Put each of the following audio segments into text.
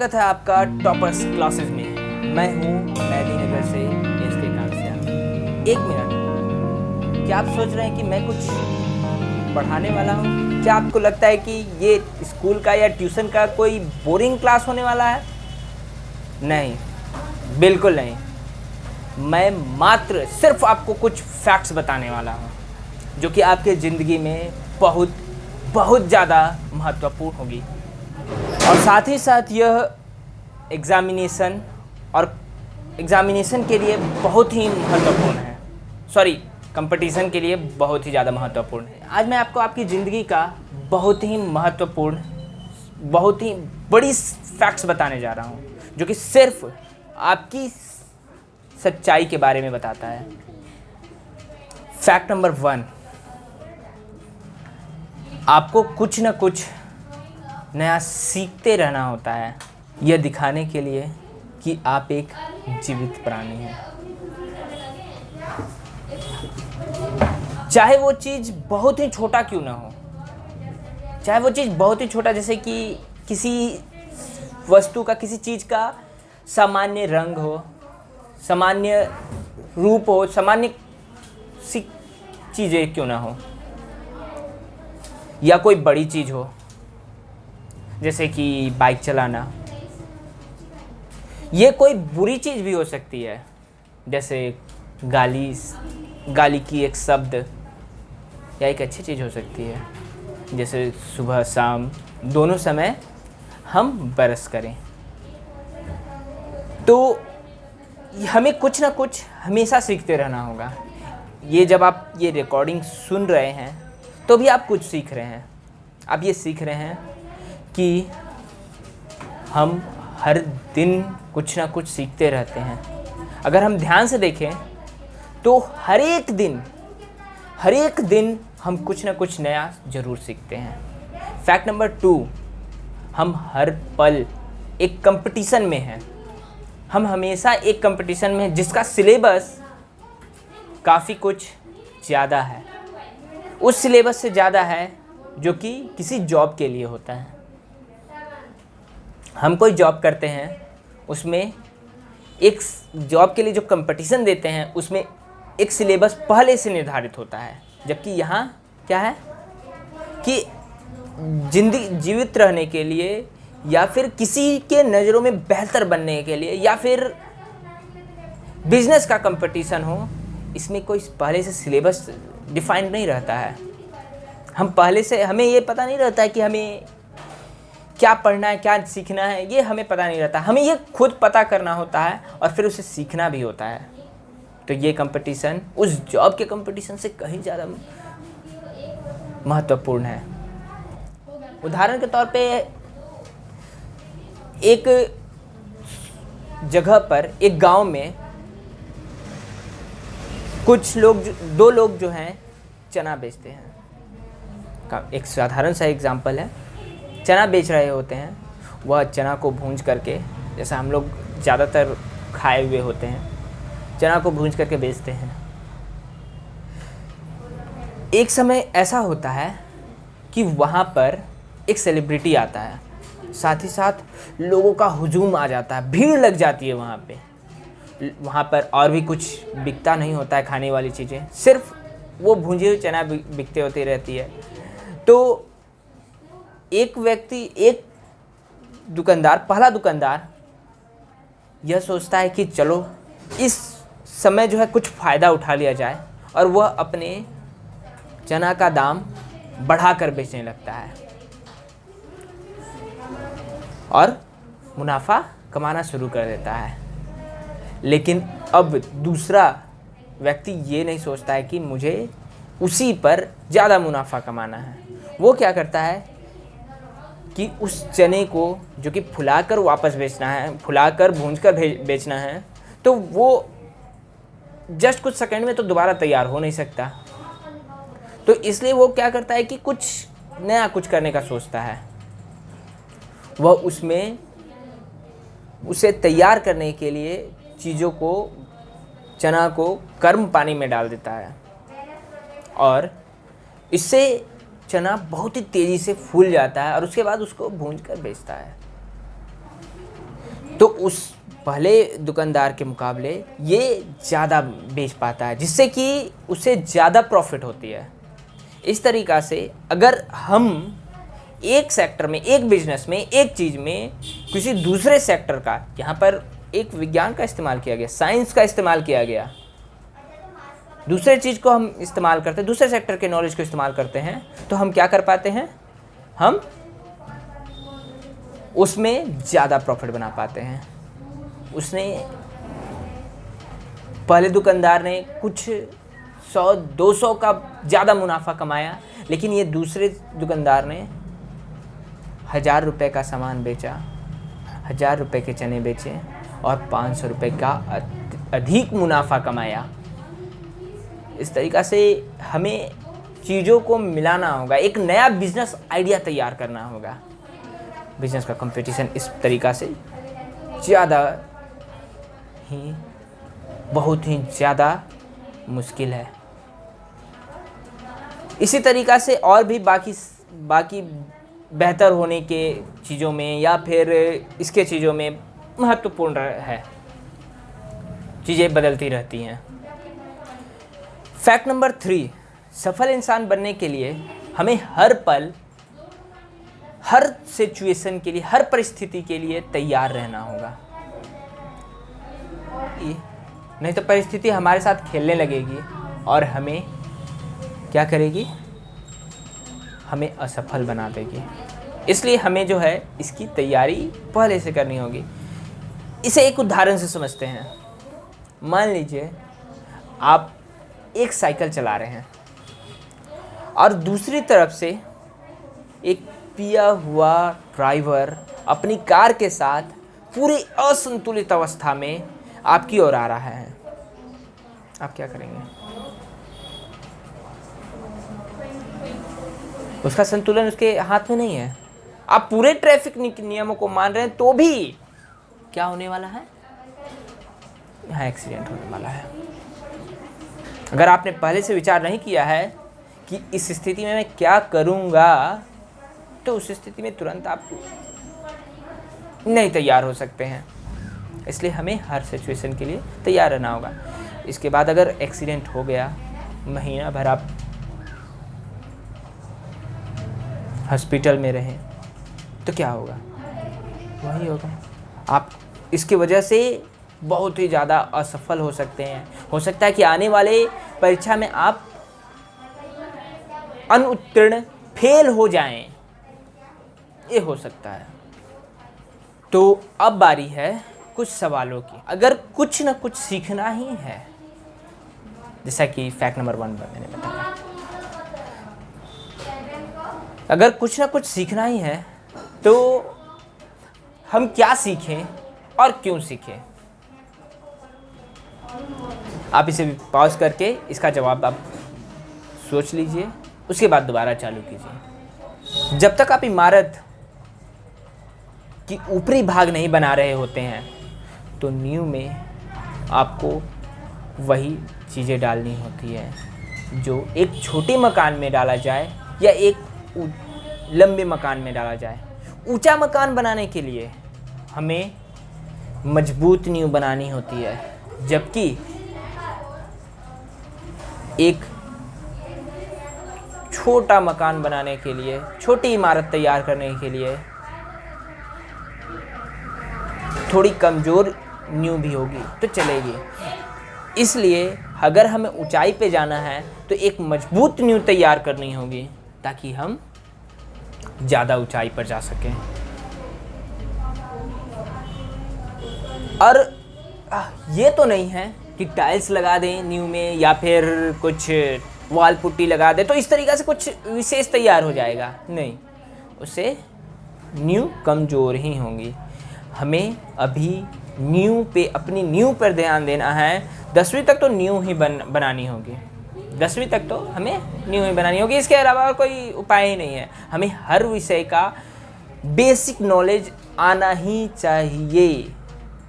स्वागत है आपका टॉपर्स क्लासेस में। मैं हूँ मेदिनीनगर से एसके कांसिया। एक मिनट, क्या आप सोच रहे हैं कि मैं कुछ पढ़ाने वाला हूँ? क्या आपको लगता है कि ये स्कूल का या ट्यूशन का कोई बोरिंग क्लास होने वाला है? नहीं, बिल्कुल नहीं। मैं मात्र सिर्फ आपको कुछ फैक्ट्स बताने वाला हूँ जो कि आपके ज़िंदगी में बहुत बहुत ज़्यादा महत्वपूर्ण होगी। और साथ ही साथ यह एग्ज़ामिनेशन के लिए बहुत ही महत्वपूर्ण है। कंपटीशन के लिए बहुत ही ज़्यादा महत्वपूर्ण है। आज मैं आपको आपकी ज़िंदगी का बहुत ही महत्वपूर्ण, बहुत ही बड़ी फैक्ट्स बताने जा रहा हूँ जो कि सिर्फ आपकी सच्चाई के बारे में बताता है। फैक्ट नंबर 1, आपको कुछ न कुछ नया सीखते रहना होता है, यह दिखाने के लिए कि आप एक जीवित प्राणी हैं। चाहे वो चीज़ बहुत ही छोटा क्यों ना हो, चाहे वो चीज़ बहुत ही छोटा, जैसे कि किसी वस्तु का, किसी चीज़ का सामान्य रंग हो, सामान्य रूप हो, सामान्य सी चीज़ें क्यों ना हो, या कोई बड़ी चीज़ हो जैसे कि बाइक चलाना। ये कोई बुरी चीज़ भी हो सकती है, जैसे गाली की एक शब्द, या एक अच्छी चीज़ हो सकती है जैसे सुबह शाम दोनों समय हम बरस करें। तो हमें कुछ ना कुछ हमेशा सीखते रहना होगा। ये जब आप ये रिकॉर्डिंग सुन रहे हैं तो भी आप कुछ सीख रहे हैं। आप ये सीख रहे हैं कि हम हर दिन कुछ ना कुछ सीखते रहते हैं। अगर हम ध्यान से देखें तो हर एक दिन हम कुछ ना कुछ नया ज़रूर सीखते हैं। फैक्ट नंबर 2, हम हर पल एक कंपटीशन में हैं। हम हमेशा एक कंपटीशन में हैं जिसका सिलेबस काफ़ी कुछ ज़्यादा है, उस सिलेबस से ज़्यादा है जो कि किसी जॉब के लिए होता है। हम कोई जॉब करते हैं, उसमें एक जॉब के लिए जो कंपटीशन देते हैं उसमें एक सिलेबस पहले से निर्धारित होता है, जबकि यहाँ क्या है कि जिंदगी जीवित रहने के लिए या फिर किसी के नज़रों में बेहतर बनने के लिए या फिर बिजनेस का कंपटीशन हो, इसमें कोई पहले से सिलेबस डिफाइंड नहीं रहता है। हमें ये पता नहीं रहता है कि हमें क्या पढ़ना है, क्या सीखना है, ये हमें पता नहीं रहता। हमें ये खुद पता करना होता है और फिर उसे सीखना भी होता है। तो ये कंपटीशन उस जॉब के कंपटीशन से कहीं ज़्यादा महत्वपूर्ण है। उदाहरण के तौर पे एक जगह पर, एक गांव में दो लोग जो हैं चना बेचते हैं। एक साधारण सा एग्जांपल है, चना बेच रहे होते हैं। वह चना को भूंज करके, जैसा हम लोग ज़्यादातर खाए हुए होते हैं, चना को भूंज करके बेचते हैं। एक समय ऐसा होता है कि वहाँ पर एक सेलिब्रिटी आता है, साथ ही साथ लोगों का हुजूम आ जाता है, भीड़ लग जाती है वहाँ पे। वहाँ पर और भी कुछ बिकता नहीं होता है खाने वाली चीज़ें, सिर्फ वो भूंजी हुई चना बिकते होती रहती है। तो एक पहला दुकानदार यह सोचता है कि चलो इस समय जो है कुछ फ़ायदा उठा लिया जाए, और वह अपने चना का दाम बढ़ाकर बेचने लगता है और मुनाफा कमाना शुरू कर देता है। लेकिन अब दूसरा व्यक्ति ये नहीं सोचता है कि मुझे उसी पर ज़्यादा मुनाफा कमाना है। वो क्या करता है कि उस चने को जो कि फुलाकर वापस बेचना है, फुलाकर भूंजकर बेचना है, तो वो जस्ट कुछ सेकंड में तो दोबारा तैयार हो नहीं सकता। तो इसलिए वो क्या करता है कि कुछ नया कुछ करने का सोचता है। वह उसे तैयार करने के लिए चना को गर्म पानी में डाल देता है, और इससे चना बहुत ही तेज़ी से फूल जाता है और उसके बाद उसको भूंज कर बेचता है। तो उस पहले दुकानदार के मुकाबले ये ज़्यादा बेच पाता है, जिससे कि उसे ज़्यादा प्रॉफिट होती है। इस तरीक़ा से अगर हम एक सेक्टर में, एक बिजनेस में, एक चीज़ में किसी दूसरे सेक्टर का, यहाँ पर एक विज्ञान का इस्तेमाल किया गया, साइंस का इस्तेमाल किया गया, दूसरे चीज़ को हम इस्तेमाल करते हैं, दूसरे सेक्टर के नॉलेज को इस्तेमाल करते हैं, तो हम क्या कर पाते हैं, हम उसमें ज़्यादा प्रॉफिट बना पाते हैं। उसने पहले दुकानदार ने कुछ 100-200 का ज़्यादा मुनाफा कमाया, लेकिन ये दूसरे दुकानदार ने 1000 रुपये का सामान बेचा, 1000 रुपये के चने बेचे और 500 रुपये का अधिक मुनाफा कमाया। इस तरीक़ा से हमें चीज़ों को मिलाना होगा, एक नया बिजनेस आइडिया तैयार करना होगा। बिजनेस का कंपटीशन इस तरीक़ा से ज़्यादा ही, बहुत ही ज़्यादा मुश्किल है। इसी तरीक़ा से और भी बाकी बेहतर होने के चीज़ों में या फिर इसके चीज़ों में महत्वपूर्ण है, चीज़ें बदलती रहती हैं। फैक्ट नंबर 3, सफल इंसान बनने के लिए हमें हर पल, हर सिचुएशन के लिए, हर परिस्थिति के लिए तैयार रहना होगा। नहीं तो परिस्थिति हमारे साथ खेलने लगेगी और हमें क्या करेगी, हमें असफल बना देगी। इसलिए हमें जो है इसकी तैयारी पहले से करनी होगी। इसे एक उदाहरण से समझते हैं। मान लीजिए आप एक साइकिल चला रहे हैं और दूसरी तरफ से एक पिया हुआ ड्राइवर अपनी कार के साथ पूरी असंतुलित अवस्था में आपकी ओर आ रहा है। आप क्या करेंगे? उसका संतुलन उसके हाथ में नहीं है। आप पूरे ट्रैफिक नियमों को मान रहे हैं तो भी क्या होने वाला है, यहाँ एक्सीडेंट होने वाला है। अगर आपने पहले से विचार नहीं किया है कि इस स्थिति में मैं क्या करूँगा, तो उस स्थिति में तुरंत आप नहीं तैयार हो सकते हैं। इसलिए हमें हर सिचुएशन के लिए तैयार रहना होगा। इसके बाद अगर एक्सीडेंट हो गया, महीना भर आप हॉस्पिटल में रहें, तो क्या होगा? वही होगा। आप इसकी वजह से बहुत ही ज़्यादा असफल हो सकते हैं। हो सकता है कि आने वाले परीक्षा में आप अनुत्तीर्ण, फेल हो जाएं, ये हो सकता है। तो अब बारी है कुछ सवालों की। अगर कुछ न कुछ सीखना ही है, जैसा कि फैक्ट नंबर 1 पर मैंने बताया, अगर कुछ ना कुछ सीखना ही है तो हम क्या सीखें और क्यों सीखें? आप इसे पॉज करके इसका जवाब आप सोच लीजिए, उसके बाद दोबारा चालू कीजिए। जब तक आप इमारत की ऊपरी भाग नहीं बना रहे होते हैं तो नींव में आपको वही चीज़ें डालनी होती है जो एक छोटे मकान में डाला जाए या एक लंबे मकान में डाला जाए। ऊंचा मकान बनाने के लिए हमें मजबूत नींव बनानी होती है, जबकि एक छोटा मकान बनाने के लिए, छोटी इमारत तैयार करने के लिए थोड़ी कमज़ोर नींव भी होगी तो चलेगी। इसलिए अगर हमें ऊंचाई पे जाना है तो एक मजबूत नींव तैयार करनी होगी ताकि हम ज़्यादा ऊंचाई पर जा सकें। और ये तो नहीं है कि टाइल्स लगा दें नींव में या फिर कुछ वॉल पुट्टी लगा दें तो इस तरीक़ा से कुछ विशेष तैयार हो जाएगा। नहीं, उससे नींव कमज़ोर ही होंगी। हमें अभी नींव पे, अपनी नींव पर ध्यान देना है। 10वीं तक तो नींव ही बनानी होगी। 10वीं तक तो हमें नींव ही बनानी होगी। इसके अलावा और कोई उपाय ही नहीं है। हमें हर विषय का बेसिक नॉलेज आना ही चाहिए,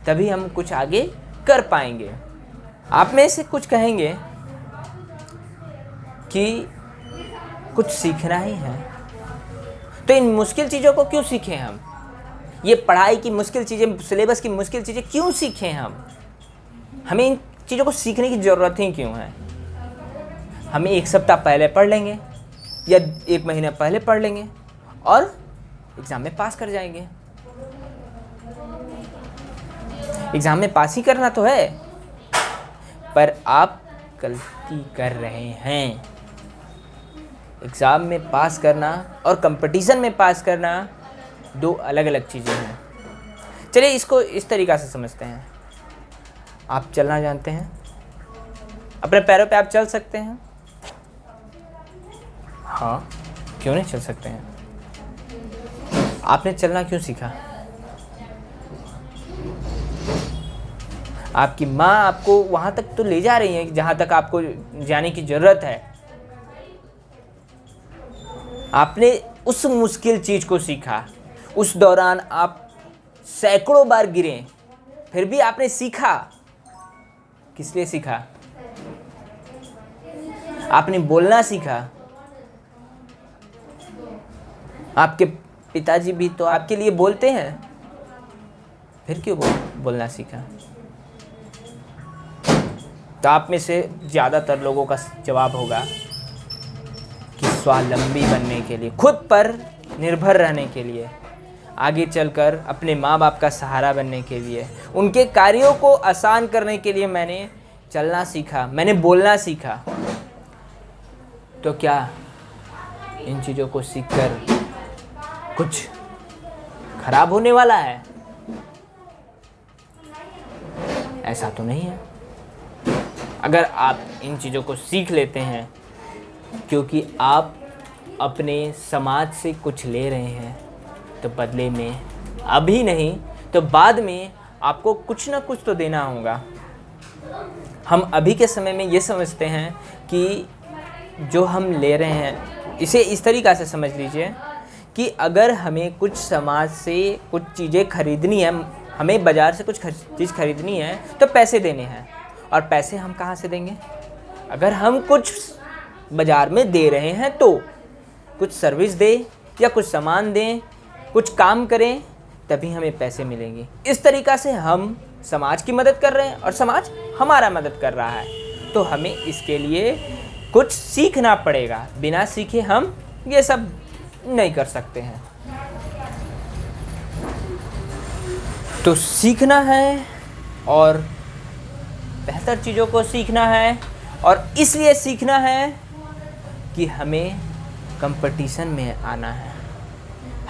तभी हम कुछ आगे कर पाएंगे। आप में से कुछ कहेंगे कि कुछ सीखना ही है तो इन मुश्किल चीज़ों को क्यों सीखें हम? ये पढ़ाई की मुश्किल चीज़ें, सिलेबस की मुश्किल चीज़ें क्यों सीखें हम? हमें इन चीज़ों को सीखने की ज़रूरत ही क्यों है? हमें एक सप्ताह पहले पढ़ लेंगे या एक महीना पहले पढ़ लेंगे और एग्ज़ाम में पास कर जाएंगे। एग्ज़ाम में पास ही करना तो है, पर आप गलती कर रहे हैं। एग्ज़ाम में पास करना और कंपटीशन में पास करना दो अलग अलग चीज़ें हैं। चलिए इसको इस तरीक़ा से समझते हैं। आप चलना जानते हैं, अपने पैरों पे आप चल सकते हैं? हाँ, क्यों नहीं चल सकते हैं? आपने चलना क्यों सीखा? आपकी माँ आपको वहाँ तक तो ले जा रही है जहाँ तक आपको जाने की ज़रूरत है। आपने उस मुश्किल चीज़ को सीखा, उस दौरान आप सैकड़ों बार गिरे, फिर भी आपने सीखा। किस लिए सीखा? आपने बोलना सीखा। आपके पिताजी भी तो आपके लिए बोलते हैं, फिर क्यों बोलना सीखा? तो आप में से ज़्यादातर लोगों का जवाब होगा कि स्वावलंबी बनने के लिए, खुद पर निर्भर रहने के लिए, आगे चलकर अपने माँ बाप का सहारा बनने के लिए, उनके कार्यों को आसान करने के लिए मैंने चलना सीखा, मैंने बोलना सीखा। तो क्या इन चीज़ों को सीखकर कुछ खराब होने वाला है? ऐसा तो नहीं है। अगर आप इन चीज़ों को सीख लेते हैं क्योंकि आप अपने समाज से कुछ ले रहे हैं, तो बदले में अभी नहीं तो बाद में आपको कुछ ना कुछ तो देना होगा। हम अभी के समय में ये समझते हैं कि जो हम ले रहे हैं, इसे इस तरीक़ा से समझ लीजिए कि अगर हमें कुछ समाज से कुछ चीज़ें खरीदनी है, हमें बाज़ार से कुछ चीज़ खरीदनी है तो पैसे देने हैं। और पैसे हम कहाँ से देंगे? अगर हम कुछ बाज़ार में दे रहे हैं तो कुछ सर्विस दें या कुछ सामान दें, कुछ काम करें, तभी हमें पैसे मिलेंगे। इस तरीक़ा से हम समाज की मदद कर रहे हैं और समाज हमारा मदद कर रहा है। तो हमें इसके लिए कुछ सीखना पड़ेगा। बिना सीखे हम ये सब नहीं कर सकते हैं। तो सीखना है और बेहतर चीज़ों को सीखना है, और इसलिए सीखना है कि हमें कंपटीशन में आना है,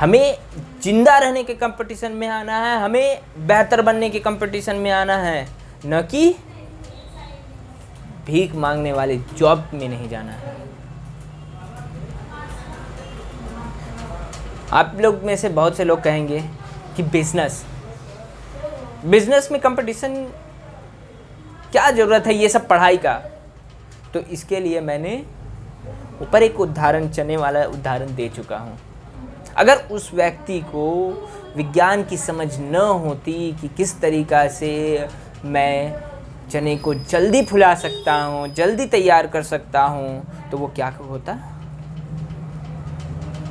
हमें जिंदा रहने के कंपटीशन में आना है, हमें बेहतर बनने के कंपटीशन में आना है, न कि भीख मांगने वाले जॉब में नहीं जाना है। आप लोग में से बहुत से लोग कहेंगे कि बिजनेस में कंपटीशन क्या ज़रूरत है ये सब पढ़ाई का? तो इसके लिए मैंने ऊपर एक उदाहरण, चने वाला उदाहरण दे चुका हूँ। अगर उस व्यक्ति को विज्ञान की समझ न होती कि किस तरीक़ा से मैं चने को जल्दी फुला सकता हूँ, जल्दी तैयार कर सकता हूँ, तो वो क्या होता?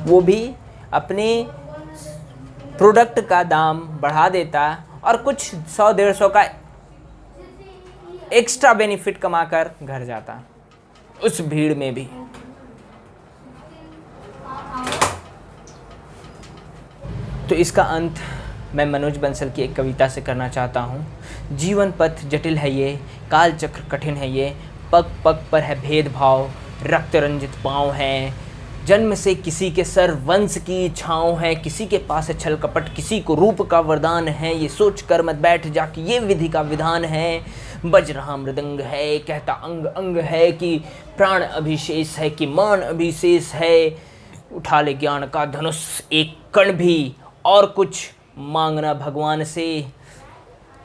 वो भी अपने प्रोडक्ट का दाम बढ़ा देता और कुछ 100-150 का एक्स्ट्रा बेनिफिट कमाकर घर जाता, उस भीड़ में भी। तो इसका अंत मैं मनोज बंसल की एक कविता से करना चाहता हूँ। जीवन पथ जटिल है ये, काल चक्र कठिन है ये, पग पग पर है भेदभाव, रक्त रंजित पाँव हैं, जन्म से किसी के सर वंश की छाँव है, किसी के पास है छल कपट, किसी को रूप का वरदान है, ये सोच कर मत बैठ जा कि ये विधि का विधान है। बज रहा मृदंग है, कहता अंग अंग है कि प्राण अभिशेष है, कि मान अभिशेष है, उठा ले ज्ञान का धनुष एक कण भी, और कुछ मांगना भगवान से,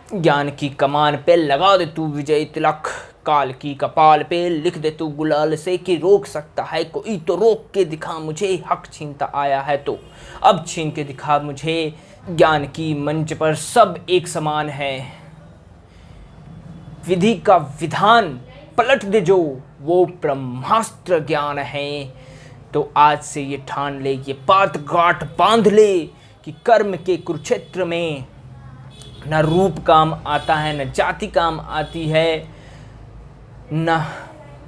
ज्ञान की कमान पे लगा दे तू विजय तिलक, काल की कपाल पे लिख दे तू गुलाल से, कि रोक सकता है कोई तो रोक के दिखा मुझे, हक छीनता आया है तो अब छीन के दिखा मुझे, ज्ञान की मंच पर सब एक समान है, विधि का विधान पलट दे जो वो ब्रह्मास्त्र ज्ञान है। तो आज से ये ठान ले, ये बात गांठ बांध ले कि कर्म के कुरुक्षेत्र में न रूप काम आता है, न जाति काम आती है, न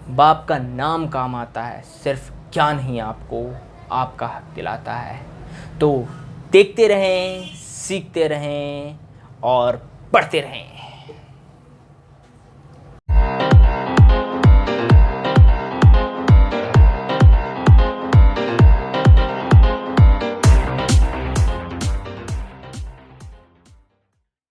बाप का नाम काम आता है, सिर्फ ज्ञान ही आपको आपका हक दिलाता है। तो देखते रहें, सीखते रहें और पढ़ते रहें।